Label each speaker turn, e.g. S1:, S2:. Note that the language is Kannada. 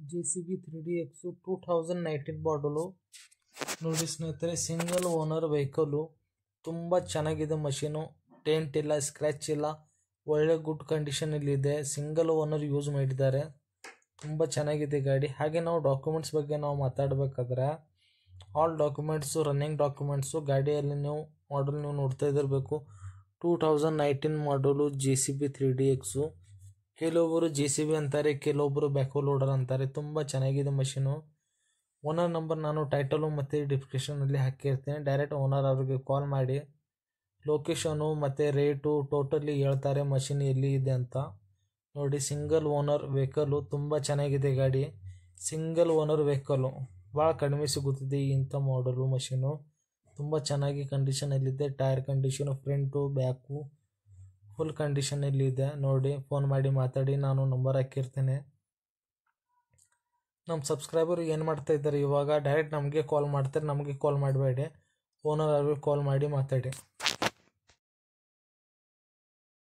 S1: JCB 3DX 2019 ಮಾಡಲು ನೋಡಿ ಸ್ನೇಹಿತರೆ. ಸಿಂಗಲ್ ಓನರ್ ವೆಹಿಕಲ್ಲು, ತುಂಬ ಚೆನ್ನಾಗಿದೆ ಮಷೀನು. ಡೆಂಟ್ ಇಲ್ಲ, ಸ್ಕ್ರ್ಯಾಚ್ ಇಲ್ಲ, ಒಳ್ಳೆ ಗುಡ್ ಕಂಡೀಷನಲ್ಲಿ ಇದೆ. ಸಿಂಗಲ್ ಓನರ್ ಯೂಸ್ ಮಾಡಿದ್ದಾರೆ, ತುಂಬ ಚೆನ್ನಾಗಿದೆ ಗಾಡಿ. ಹಾಗೆ ನಾವು ಡಾಕ್ಯುಮೆಂಟ್ಸ್ ಬಗ್ಗೆ ನಾವು ಮಾತಾಡಬೇಕಾದ್ರೆ ಆಲ್ ಡಾಕ್ಯುಮೆಂಟ್ಸು ರನ್ನಿಂಗ್ ಡಾಕ್ಯುಮೆಂಟ್ಸು ಗಾಡಿಯಲ್ಲಿ ನೀವು ನೋಡ್ತಾ ಇದ್ದಿರಬೇಕು. 2019 ಮಾಡಲು JCB 3DX. ಕೆಲವೊಬ್ಬರು JCB ಅಂತಾರೆ, ಕೆಲವೊಬ್ಬರು ಬ್ಯಾಕೋ ಲೋಡರ್ ಅಂತಾರೆ. ತುಂಬ ಚೆನ್ನಾಗಿದೆ ಮಷೀನು. ಓನರ್ ನಂಬರ್ ನಾನು ಟೈಟಲು ಮತ್ತು ಡಿಸ್ಕ್ರಿಪ್ಷನಲ್ಲಿ ಹಾಕಿರ್ತೇನೆ. ಡೈರೆಕ್ಟ್ ಓನರ್ ಅವ್ರಿಗೆ ಕಾಲ್ ಮಾಡಿ ಲೊಕೇಶನು ಮತ್ತು ರೇಟು ಟೋಟಲಿ ಹೇಳ್ತಾರೆ ಮಷೀನ್ ಎಲ್ಲಿ ಇದೆ ಅಂತ. ನೋಡಿ, ಸಿಂಗಲ್ ಓನರ್ ವೆಹಿಕಲ್ಲು, ತುಂಬ ಚೆನ್ನಾಗಿದೆ ಗಾಡಿ. ಸಿಂಗಲ್ ಓನರ್ ವೆಹಿಕಲ್ಲು ಭಾಳ ಕಡಿಮೆ ಸಿಗುತ್ತಿದೆ ಇಂಥ ಮಾಡಲು ಮಷೀನು. ತುಂಬ ಚೆನ್ನಾಗಿ ಕಂಡೀಷನಲ್ಲಿದೆ. Tyre condition, front back full ಕಂಡೀಷನಲ್ಲಿದೆ. ನೋಡಿ, ಫೋನ್ ಮಾಡಿ ಮಾತಾಡಿ, ನಾನು ನಂಬರ್ ಹಾಕಿರ್ತೇನೆ. ನಮ್ಮ ಸಬ್ಸ್ಕ್ರೈಬರ್ ಏನು ಮಾಡ್ತಾ ಇದ್ದಾರೆ ಇವಾಗ, ಡೈರೆಕ್ಟ್ ನಮಗೆ ಕಾಲ್ ಮಾಡ್ತಾರೆ. ನಮಗೆ ಕಾಲ್ ಮಾಡಬೇಡಿ, ಓನರ್ ಅವ್ರಿಗೆ ಕಾಲ್ ಮಾಡಿ ಮಾತಾಡಿ.